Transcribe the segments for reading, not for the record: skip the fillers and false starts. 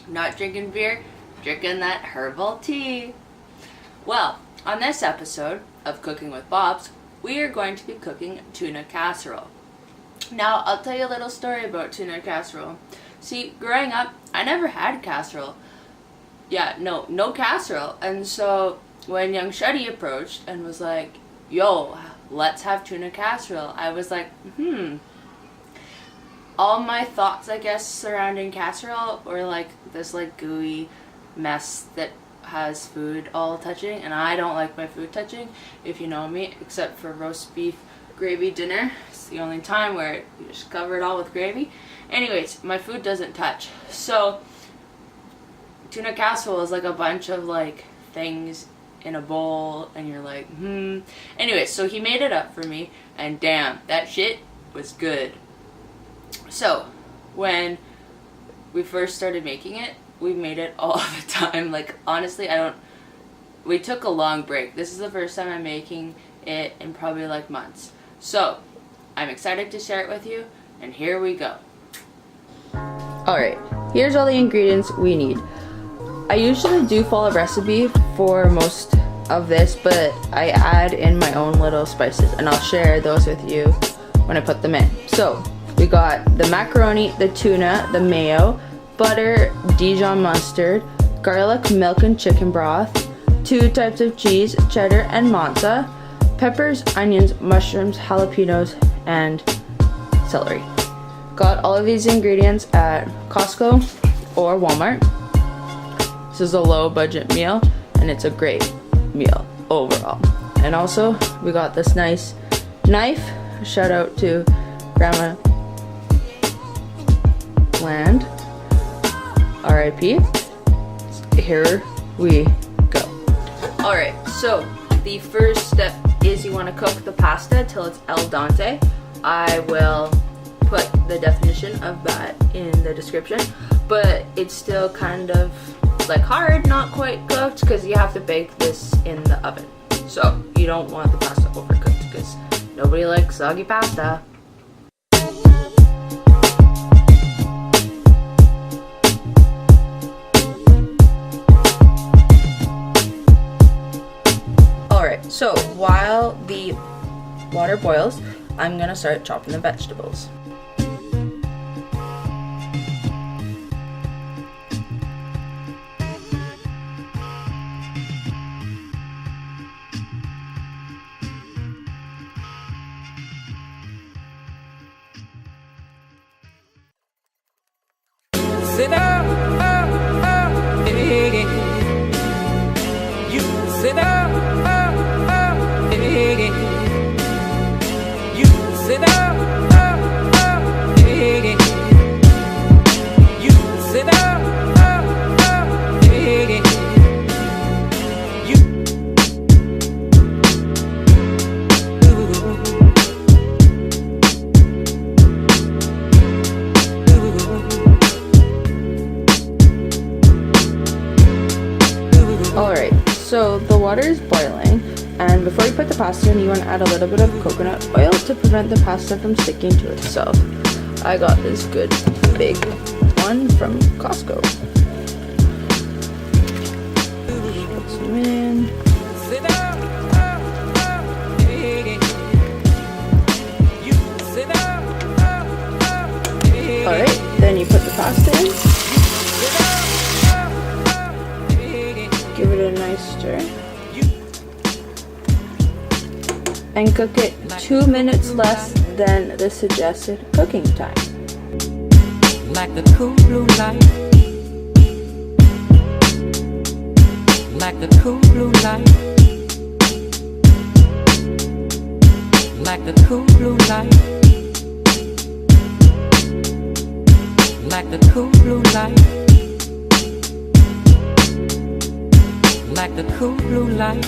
Not drinking beer, drinking that herbal tea. Well, on this episode of Cooking with Bob's, we are going to be cooking tuna casserole. Now, I'll tell you a little story about tuna casserole. See, growing up, I never had casserole. No casserole. And so when young Shuddy approached and was like, yo, let's have tuna casserole, I was like, all my thoughts, I guess, surrounding casserole were like this like gooey mess that has food all touching, and I don't like my food touching, if you know me, except for roast beef gravy dinner. It's the only time where you just cover it all with gravy. Anyways, my food doesn't touch. So tuna casserole is like a bunch of like things in a bowl, and you're like, Anyways, so he made it up for me, and damn, that shit was good. So when we first started making it, we made it all the time. Like, honestly, we took a long break. This is the first time I'm making it in probably like months. So I'm excited to share it with you, and here we go. Alright, here's all the ingredients we need. I usually do follow a recipe for most of this, but I add in my own little spices, and I'll share those with you when I put them in. So we got the macaroni, the tuna, the mayo, butter, Dijon mustard, garlic, milk, and chicken broth, 2 types of cheese, cheddar and mozza, peppers, onions, mushrooms, jalapenos, and celery. Got all of these ingredients at Costco or Walmart. This is a low budget meal, and it's a great meal overall. And also, we got this nice knife. Shout out to Grandma Land, R.I.P. Here we go. Alright, so the first step is you want to cook the pasta till it's al dente. I will put the definition of that in the description, but it's still kind of like hard, not quite cooked, because you have to bake this in the oven. So you don't want the pasta overcooked, because nobody likes soggy pasta. Alright, so while the water boils, I'm gonna start chopping the vegetables. Sit down, you sit down, you sit down, you sit down, Alright, so the water is boiling, and before you put the pasta in, you want to add a little bit of coconut oil to prevent the pasta from sticking to itself. I got this good big one from Costco. Put some in. Alright, then you put the pasta in. Give it a nice stir. And cook it 2 minutes less than the suggested cooking time. like the cool blue light, like the cool blue light, like the cool blue light, like the cool blue light, like the cool blue light.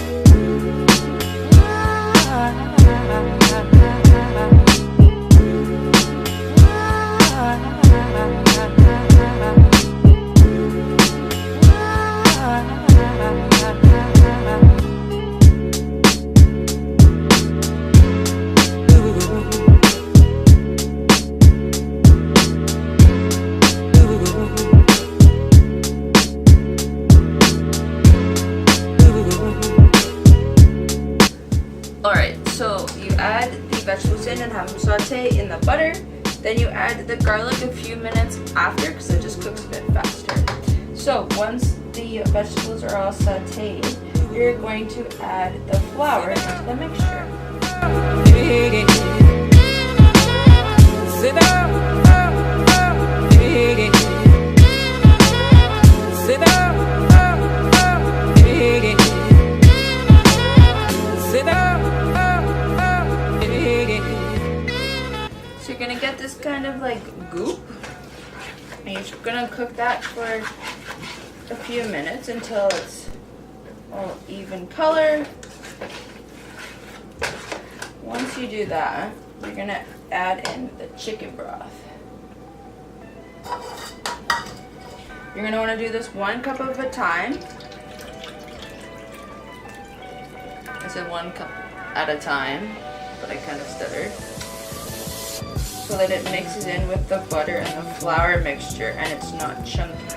Then you add the garlic a few minutes after because it just cooks a bit faster. So once the vegetables are all sauteed, you're going to add the flour into the mixture. So you're gonna get this kind of like goop, and you're gonna cook that for a few minutes until it's all even color. Once you do that, you're gonna add in the chicken broth. You're gonna wanna do this 1 cup at a time. I said 1 cup at a time, but I kind of stuttered. So that it mixes in with the butter and the flour mixture and it's not chunky.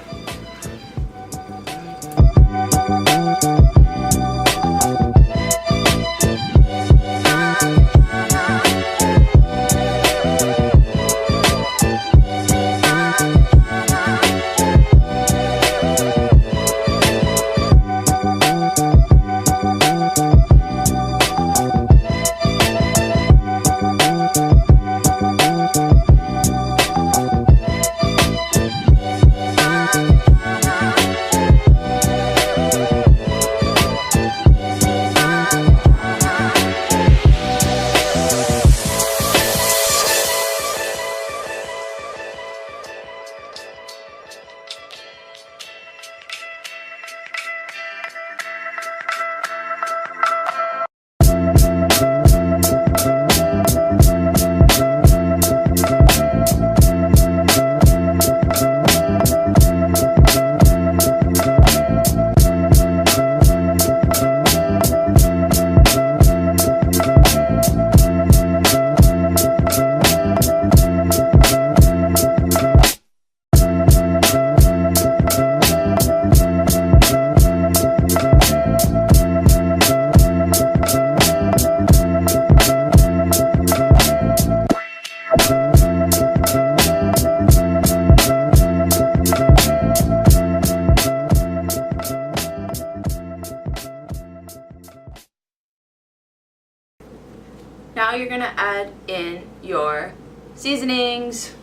Now you're gonna add in your seasonings.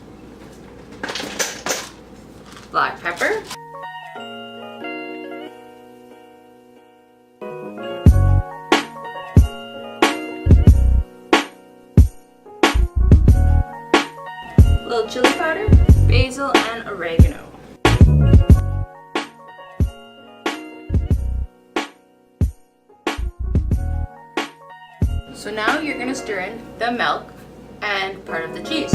Black pepper. Little chili powder, basil, and oregano. So now you're going to stir in the milk and part of the cheese.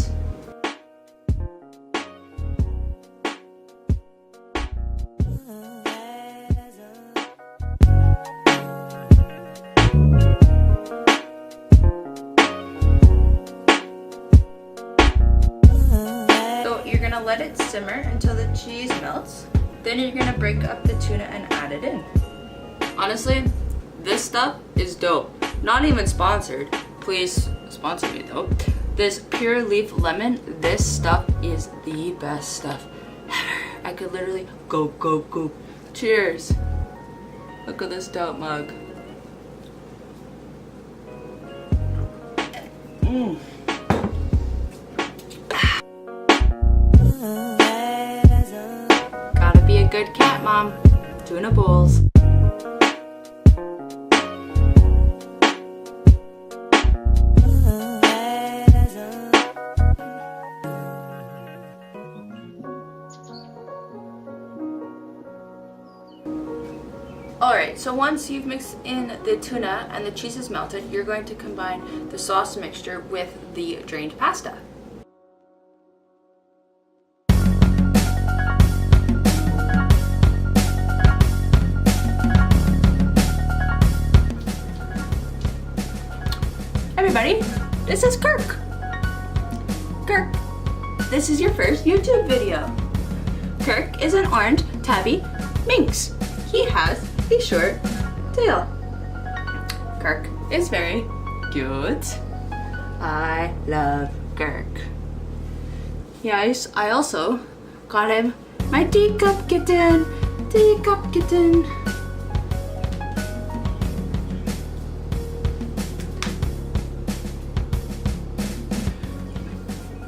So you're going to let it simmer until the cheese melts. Then you're going to break up the tuna and add it in. Honestly, this stuff is dope. Not even sponsored. Please sponsor me though. This pure leaf lemon, this stuff is the best stuff ever. I could literally go. Cheers. Look at this dope mug. Gotta be a good cat, Mom. Tuna bowls. Alright, so once you've mixed in the tuna and the cheese is melted, you're going to combine the sauce mixture with the drained pasta. Everybody, this is Kirk. Kirk, this is your first YouTube video. Kirk is an orange tabby minx. He has a short tail. Kirk is very cute. I love Kirk. Yes, I also got him my teacup kitten. Teacup kitten.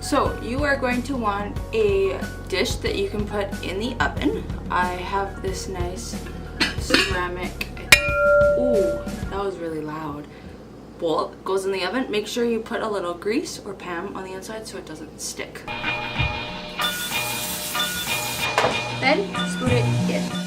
So you are going to want a dish that you can put in the oven. I have this nice ceramic, ooh, that was really loud, bowl that goes in the oven. Make sure you put a little grease or Pam on the inside so it doesn't stick. Then scoot it in.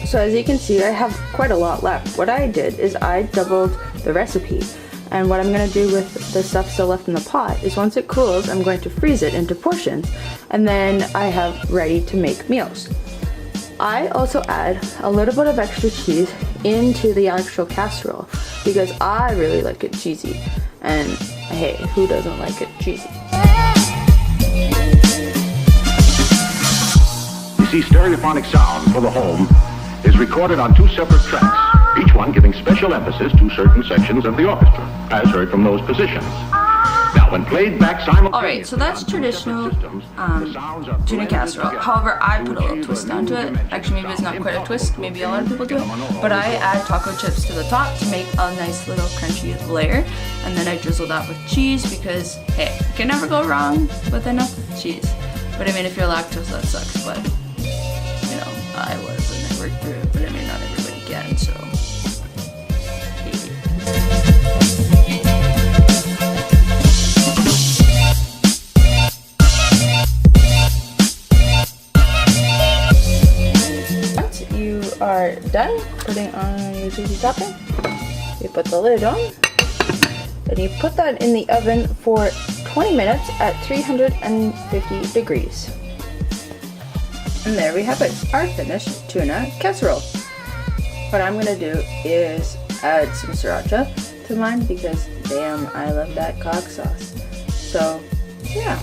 So as you can see, I have quite a lot left. What I did is I doubled the recipe. And what I'm gonna do with the stuff still left in the pot is once it cools, I'm going to freeze it into portions. And then I have ready to make meals. I also add a little bit of extra cheese into the actual casserole because I really like it cheesy. And hey, who doesn't like it cheesy? You see, stereophonic sound for the home is recorded on 2 separate tracks, each one giving special emphasis to certain sections of the orchestra, as heard from those positions. Now, when played back simultaneously. Alright, so that's traditional tuna casserole. However, I put a little twist onto it. Actually, maybe it's not quite a twist. Maybe a lot of people do it. But I add taco chips to the top to make a nice little crunchy layer. And then I drizzle that with cheese because, hey, you can never go wrong with enough cheese. But I mean, if you're lactose, that sucks. But, you know, I was and I worked through it. But I mean, not everybody can, so. Are done putting on your cheesy topping, you put the lid on and you put that in the oven for 20 minutes at 350 degrees. And there we have it, our finished tuna casserole. What I'm gonna do is add some sriracha to mine because damn, I love that cock sauce. So yeah.